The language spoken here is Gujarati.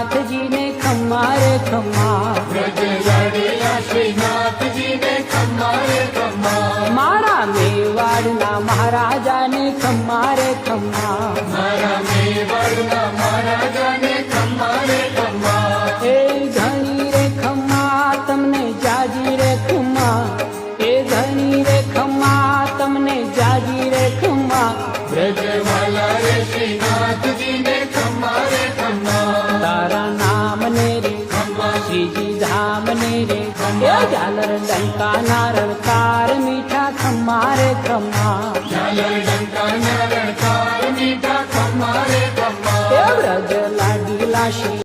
શ્રીનાથજી ને ખમ્મા રે ખમ્મા, વ્રજ લાડેલા શ્રીનાથજી ને ખમ્મા રે ખમ્મા, મારા મેવાડના મહારાજા ને ખમ્મા રે ખમ્મા, મારા મેવાડના મહારાજા ને ખમ્મા રે ખમ્મા, એ ધણી રે ખમ્મા તમને જાજી રે ખમ્મા, એ ધણી રે ખમ્મા તમને જાજી રે ખમ્મા, વ્રજવાલા રે શ્રીનાથજી ને ખમ્મા રે ખમ્મા, તારા નામ ને રે ખમ્મા શ્રીજી ધામ ને રે, એ ઝાલર ડંકા નારળ તાર મીઠા ખમ્મા રે ખમ્મા, ઝાલર ડંકા નારળ તાર મીઠા ખમ્મા રે ખમ્મા, એ વ્રજ લાડીલા શ્રી